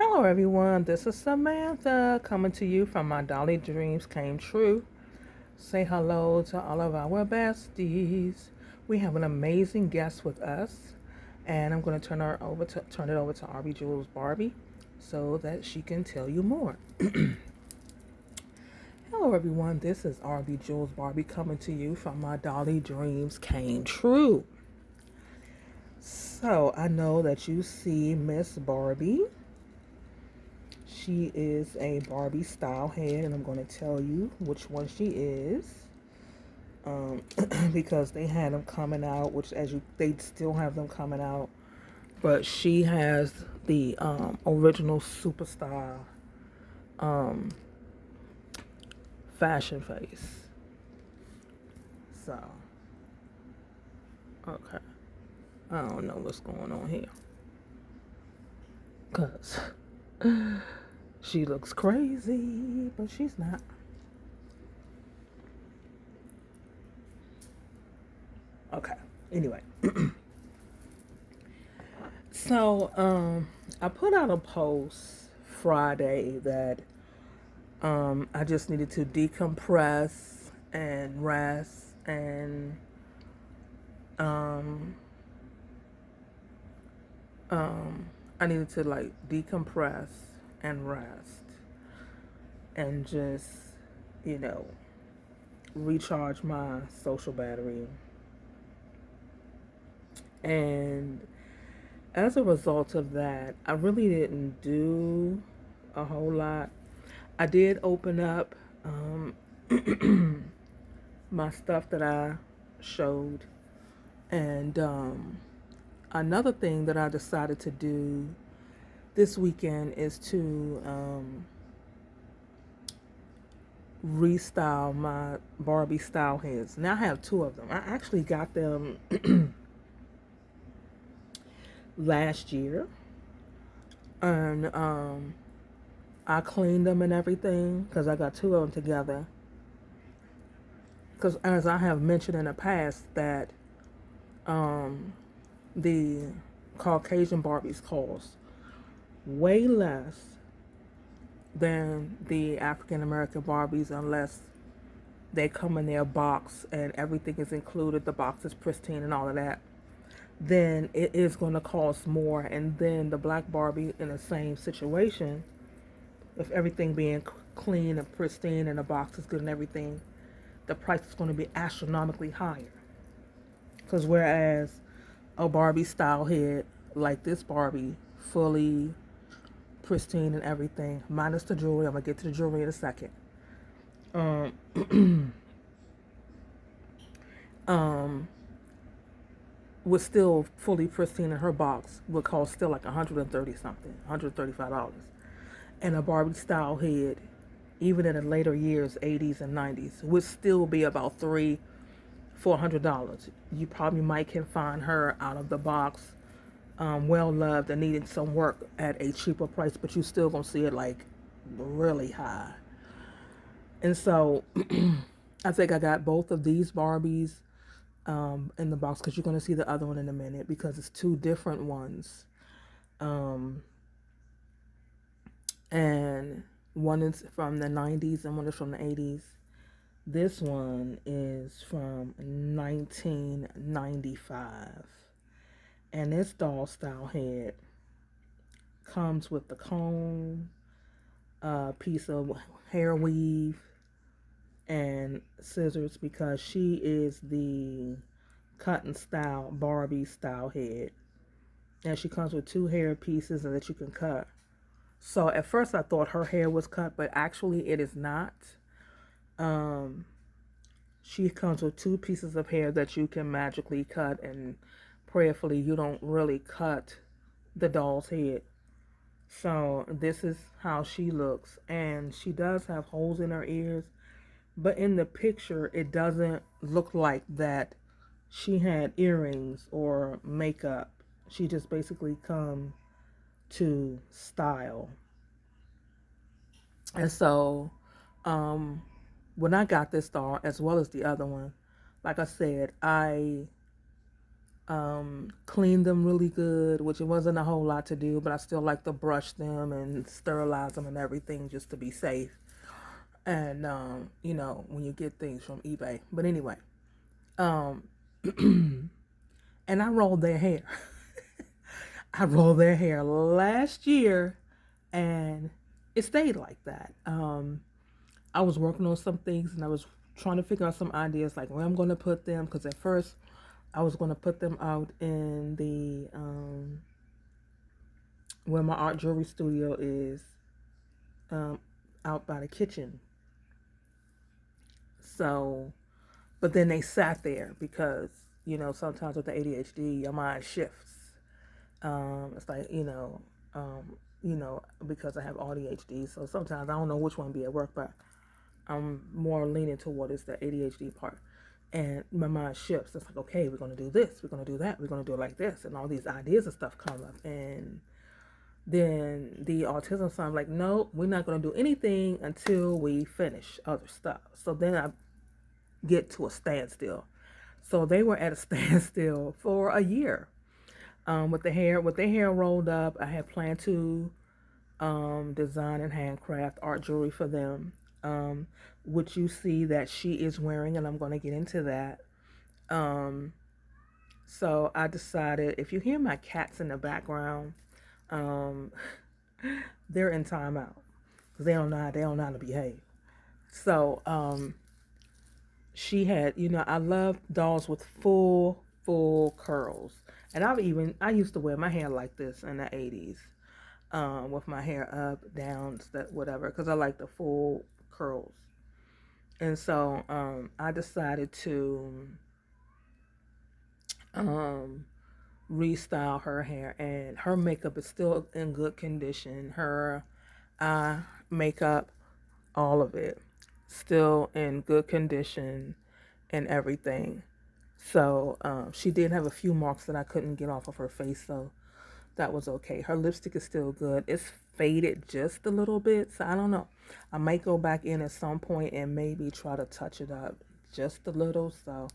Hello, everyone. This is Samantha coming to you from My Dolly Dreams Came True. Say hello to all of our besties. We have an amazing guest with us, and I'm going to turn it over to RB Jules Barbie, so that she can tell you more. Hello, everyone. This is RB Jules Barbie coming to you from My Dolly Dreams Came True. So I know that you see Miss Barbie. She is a Barbie style head, and I'm going to tell you which one she is. Because they had them coming out, they still have them coming out, but she has the original superstar um, fashion face. So, okay, I don't know what's going on here, cause she looks crazy, but she's not. Okay. Anyway, so I put out a post Friday that I just needed to decompress and rest, and um, I needed to like decompress and rest and just, you know, recharge my social battery. And as a result of that, I really didn't do a whole lot. I did open up my stuff that I showed. And another thing that I decided to do this weekend is to restyle my Barbie style heads. Now I have two of them. I actually got them last year. And I cleaned them and everything because I got two of them together. Because as I have mentioned in the past, that um, the Caucasian Barbies cost way less than the African American Barbies, unless they come in their box and everything is included, the box is pristine and all of that, then it is going to cost more. And then the black Barbie in the same situation, with everything being clean and pristine and the box is good and everything, the price is going to be astronomically higher. Because whereas a Barbie style head like this Barbie, fully pristine and everything, minus the jewelry. I'm gonna get to the jewelry in a second. Um, um, was still fully pristine in her box would cost still like 130 something, $135. And a Barbie style head, even in the later years, 80s and 90s, would still be about $400. You probably might can find her out of the box, well loved and needing some work at a cheaper price, but you still gonna see it like really high. And so I think I got both of these Barbies in the box, because you're going to see the other one in a minute, because it's two different ones. Um, and one is from the 90s and one is from the 80s. This one is from 1995. And this doll style head comes with the comb, a piece of hair weave, and scissors, because she is the cutting style Barbie style head. And she comes with two hair pieces that you can cut. So at first I thought her hair was cut, but actually it is not. Um, she comes with two pieces of hair that you can magically cut, and prayerfully you don't really cut the doll's head. So this is how she looks, and she does have holes in her ears, but in the picture it doesn't look like that she had earrings or makeup. She just basically come to style. And so um when I got this doll as well as the other one, like I said, I Cleaned them really good, which it wasn't a whole lot to do, but I still like to brush them and sterilize them and everything just to be safe. And when you get things from eBay. But anyway, um, and I rolled their hair. I rolled their hair last year, and it stayed like that. I was working on some things, and I was trying to figure out some ideas, like where I'm going to put them. Because at first, I was going to put them out in the where my art jewelry studio is, um, out by the kitchen. So, but then they sat there because sometimes with the ADHD, your mind shifts. It's like because I have ADHD, so sometimes I don't know which one be at work, but I'm more leaning toward it's the ADHD part. And my mind shifts. It's like, okay, we're gonna do this, we're gonna do that, we're gonna do it like this, and all these ideas and stuff come up. And then the autism side, like, no, we're not gonna do anything until we finish other stuff. So then I get to a standstill. So they were at a standstill for a year. With their hair rolled up, I had planned to design and handcraft art jewelry for them, which you see that she is wearing, and I'm going to get into that. Um, so I decided, if you hear my cats in the background, um, they're in timeout because they don't know how to behave. So she had, I love dolls with full curls, and I used to wear my hair like this in the 80s, with my hair up, down, whatever, because I like the full curls. And so I decided to um, restyle her hair, and her makeup is still in good condition. Her eye makeup, all of it, still in good condition and everything. So she did have a few marks that I couldn't get off of her face, so that was okay. Her lipstick is still good. It's faded just a little bit, so I don't know. I might go back in at some point and maybe try to touch it up just a little. So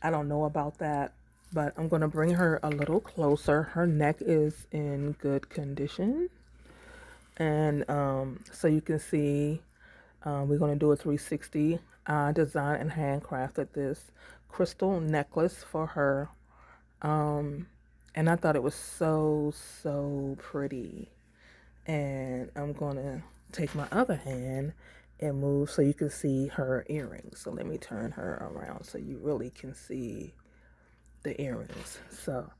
I don't know about that, but I'm going to bring her a little closer. Her neck is in good condition. And so you can see, we're going to do a 360. I designed and handcrafted this crystal necklace for her. And I thought it was so pretty. And I'm going to take my other hand and move so you can see her earrings. So let me turn her around so you really can see the earrings. So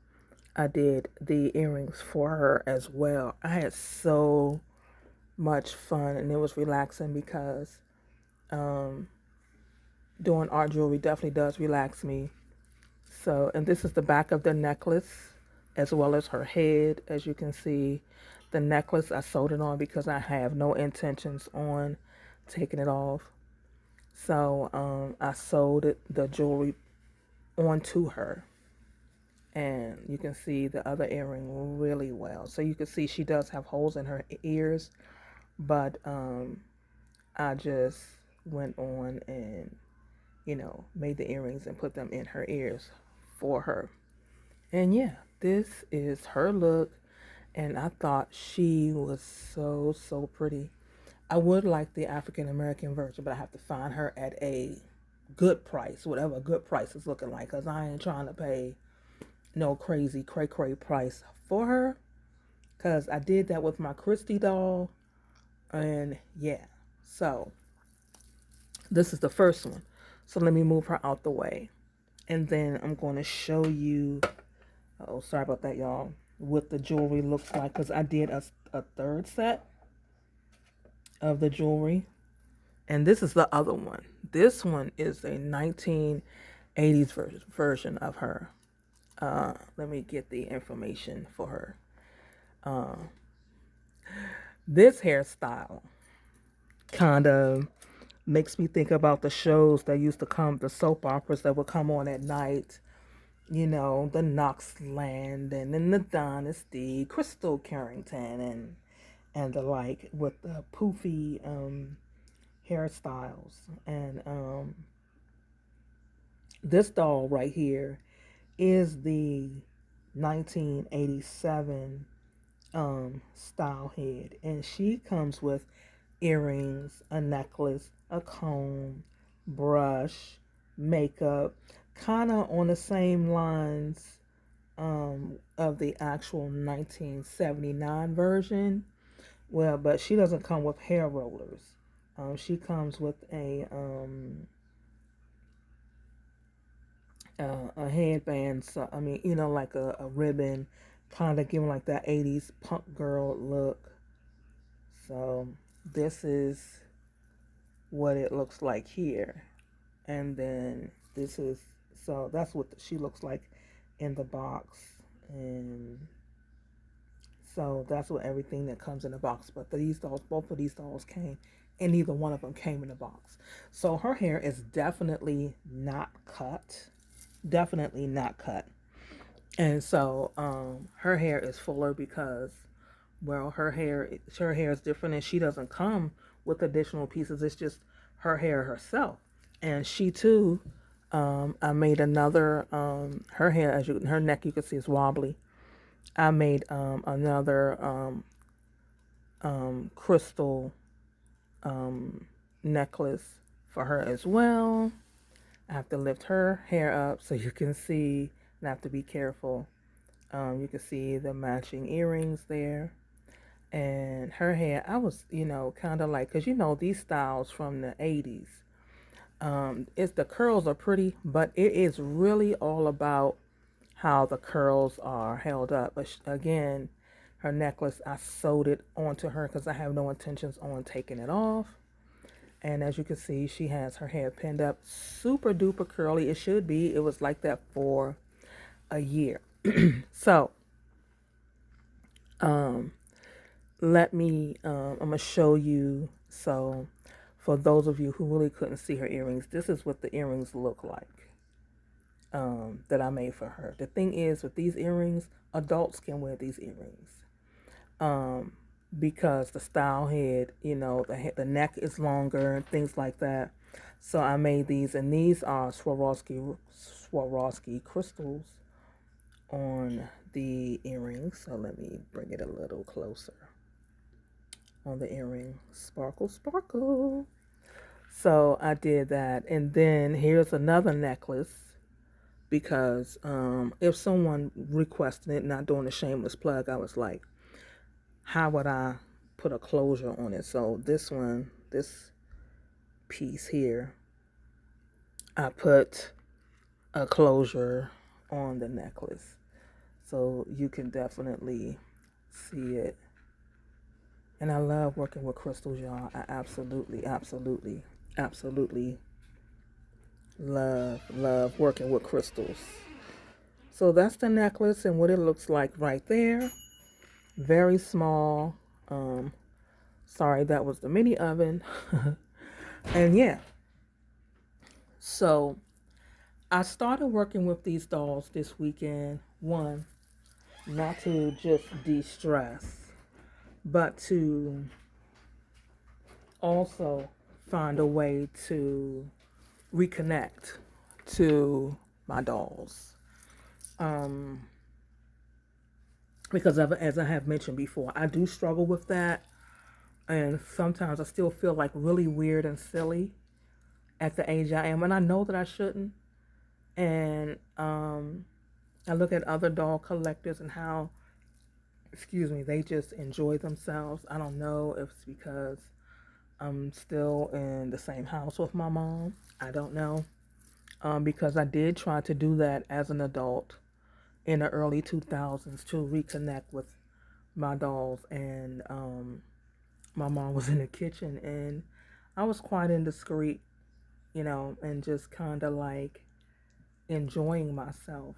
I did the earrings for her as well. I had so much fun, and it was relaxing because doing art jewelry definitely does relax me. So, and this is the back of the necklace as well as her head. As you can see, the necklace I sewed it on because I have no intentions on taking it off. So I sewed the jewelry onto her. And you can see the other earring really well. So you can see she does have holes in her ears, but I just went on and, made the earrings and put them in her ears for her. And yeah, this is her look, and I thought she was so pretty. I would like the African American version, but I have to find her at a good price, whatever a good price is looking like, because I ain't trying to pay no crazy cray price for her, because I did that with my Christy doll. And yeah, so this is the first one. So let me move her out the way, and then I'm going to show you, oh, sorry about that, y'all, what the jewelry looks like, because I did a third set of the jewelry. And this is the other one. This one is a 1980s version of her. Let me get the information for her. This hairstyle kind of makes me think about the shows that used to come, the soap operas that would come on at night. The Knoxland and then the Dynasty, Crystal Carrington and the like, with the poofy hairstyles. And this doll right here is the 1987 style head, and she comes with earrings, a necklace, a comb, brush, makeup, kind of on the same lines of the actual 1979 version. Well, but she doesn't come with hair rollers. She comes with a headband. So I mean, like a ribbon, kind of giving like that 80s punk girl look. So this is what it looks like here, and then this is so that's what she looks like in the box, and so that's what everything that comes in the box. But these dolls, both of these dolls came, and neither one of them came in the box. So her hair is definitely not cut, definitely not cut, and so her hair is fuller because, well, her hair is different, and she doesn't come with additional pieces. It's just her hair herself, and she too. I made another. Her hair, her neck, you can see is wobbly. I made another crystal necklace for her as well. I have to lift her hair up so you can see, and I have to be careful. You can see the matching earrings there. And her hair, I was, kind of like, because these styles from the 80s, it's the curls are pretty, but it is really all about how the curls are held up. But again, her necklace, I sewed it onto her because I have no intentions on taking it off. And as you can see, she has her hair pinned up, super duper curly. It should be. It was like that for a year. So, let me, I'm going to show you. So, for those of you who really couldn't see her earrings, this is what the earrings look like that I made for her. The thing is, with these earrings, adults can wear these earrings because the style head, the neck is longer and things like that. So I made these, and these are Swarovski crystals on the earrings. So let me bring it a little closer. On the earring, sparkle, sparkle. So I did that, and then here's another necklace because if someone requested it, not doing a shameless plug, I was like, how would I put a closure on it? So this piece here, I put a closure on the necklace, so you can definitely see it. And I love working with crystals, y'all. I absolutely, absolutely, absolutely love working with crystals. So that's the necklace and what it looks like right there. Very small. Sorry, that was the mini oven. And yeah. So I started working with these dolls this weekend. One, not to just de-stress, but to also find a way to reconnect to my dolls. Because as I have mentioned before, I do struggle with that. And sometimes I still feel like really weird and silly at the age I am. And I know that I shouldn't. And I look at other doll collectors and how, they just enjoy themselves. I don't know if it's because I'm still in the same house with my mom. I don't know. Because I did try to do that as an adult in the early 2000s to reconnect with my dolls. And my mom was in the kitchen and I was quite indiscreet, and just kind of like enjoying myself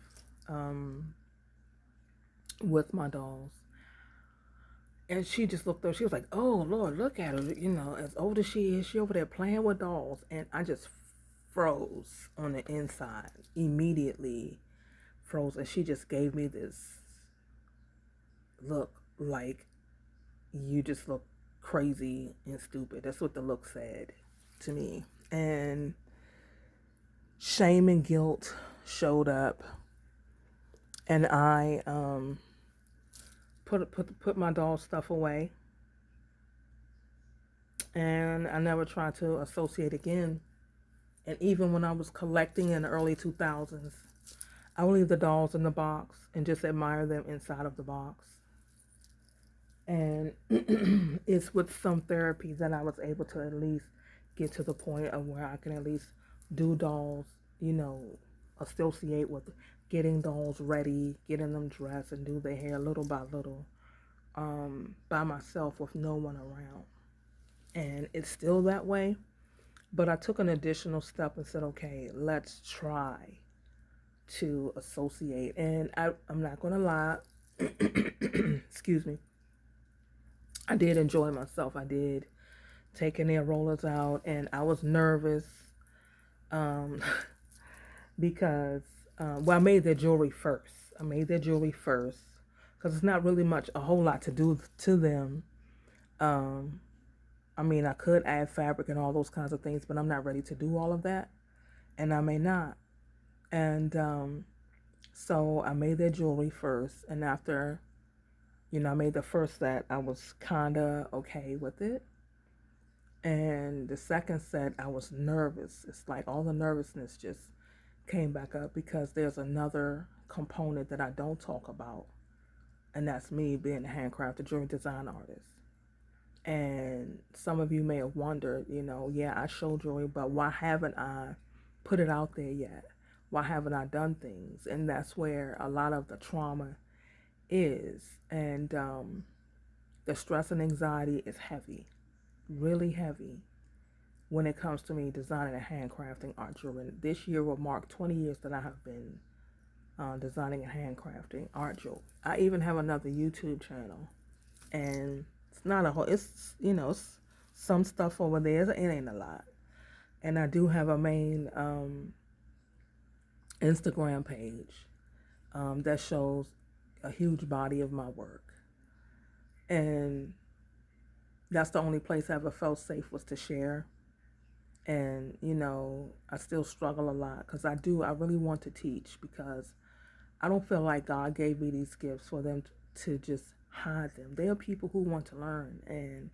with my dolls. And she just looked up. She was like, "Oh Lord, look at her! As old as she is, she over there playing with dolls." And I just froze on the inside, immediately froze. And she just gave me this look like, "You just look crazy and stupid." That's what the look said to me. And shame and guilt showed up. And I put my doll stuff away, and I never tried to associate again. And even when I was collecting in the early 2000s, I would leave the dolls in the box and just admire them inside of the box. And it's with some therapy that I was able to at least get to the point of where I can at least do dolls, you know, associate with getting dolls ready, getting them dressed, and do their hair little by little, by myself with no one around. And it's still that way, but I took an additional step and said, okay, let's try to associate. And I'm not going to lie, excuse me, I did enjoy myself. I did taking their rollers out, and I was nervous, um, because, well, I made their jewelry first. I made their jewelry first because it's not really much, a whole lot to do to them. Um, I mean, I could add fabric and all those kinds of things, but I'm not ready to do all of that, and I may not. And so I made their jewelry first, and after, I made the first set, I was kind of okay with it. And the second set, I was nervous. It's like all the nervousness just came back up because there's another component that I don't talk about, and that's me being a handcrafted jewelry design artist. And some of you may have wondered, yeah, I show jewelry, but why haven't I put it out there yet? Why haven't I done things? And that's where a lot of the trauma is. And the stress and anxiety is heavy, really heavy, when it comes to me designing and handcrafting art jewelry. This year will mark 20 years that I have been designing and handcrafting art jewelry. I even have another YouTube channel, and it's not a whole. It's some stuff over there. It ain't a lot, and I do have a main Instagram page that shows a huge body of my work, and that's the only place I ever felt safe was to share. And I still struggle a lot because I really want to teach, because I don't feel like God gave me these gifts for them to just hide them. They are people who want to learn, and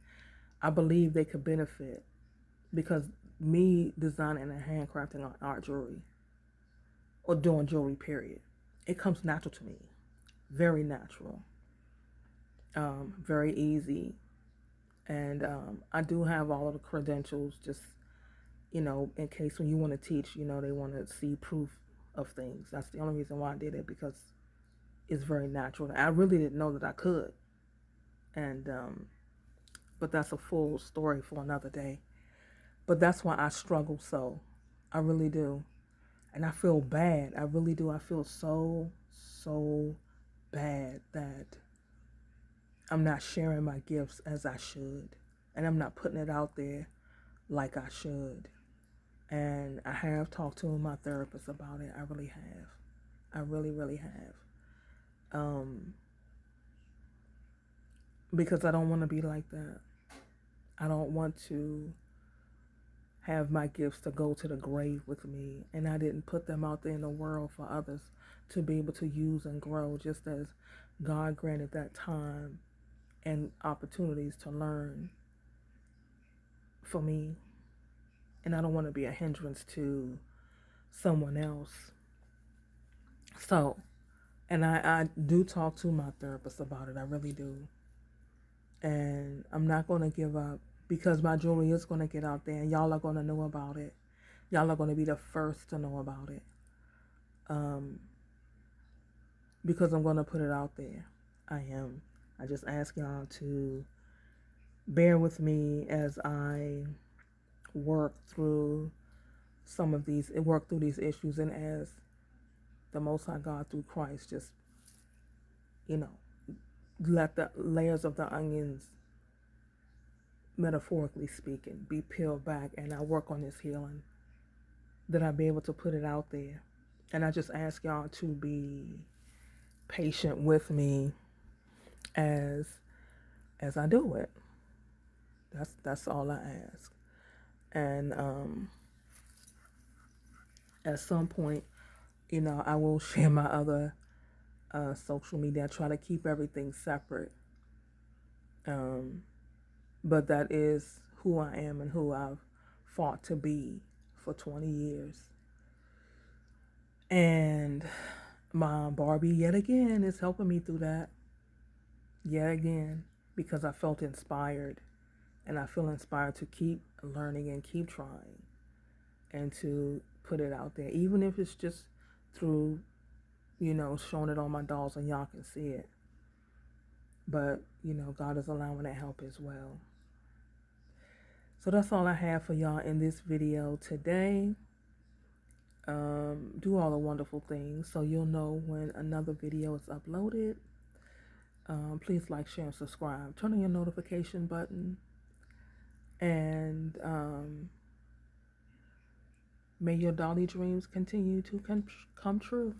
I believe they could benefit, because me designing and handcrafting art jewelry, or doing jewelry period, it comes natural to me, very natural, very easy. And I do have all of the credentials, just in case when you want to teach, they want to see proof of things. That's the only reason why I did it, because it's very natural. I really didn't know that I could. And but that's a full story for another day. But that's why I struggle so. I really do. And I feel bad. I really do. I feel so bad that I'm not sharing my gifts as I should. And I'm not putting it out there like I should. And I have talked to my therapist about it. I really have. I really, really have. Because I don't want to be like that. I don't want to have my gifts to go to the grave with me. And I didn't put them out there in the world for others to be able to use and grow, just as God granted that time and opportunities to learn for me. And I don't want to be a hindrance to someone else. So, and I do talk to my therapist about it. I really do. And I'm not going to give up, because my jewelry is going to get out there, and y'all are going to know about it. Y'all are going to be the first to know about it. Because I'm going to put it out there. I am. I just ask y'all to bear with me as I work through these issues, and as the Most High God through Christ just, let the layers of the onions, metaphorically speaking, be peeled back, and I work on this healing, that I be able to put it out there. And I just ask y'all to be patient with me as I do it. That's all I ask. And at some point, I will share my other social media. I try to keep everything separate. Um, but that is who I am and who I've fought to be for 20 years. And my Barbie, yet again, is helping me through that. Yet again, because I felt inspired. And I feel inspired to keep learning and keep trying and to put it out there, even if it's just through, showing it on my dolls and y'all can see it. But, God is allowing that help as well. So that's all I have for y'all in this video today. Do all the wonderful things so you'll know when another video is uploaded. Please like, share, and subscribe. Turn on your notification button. And may your dolly dreams continue to come true.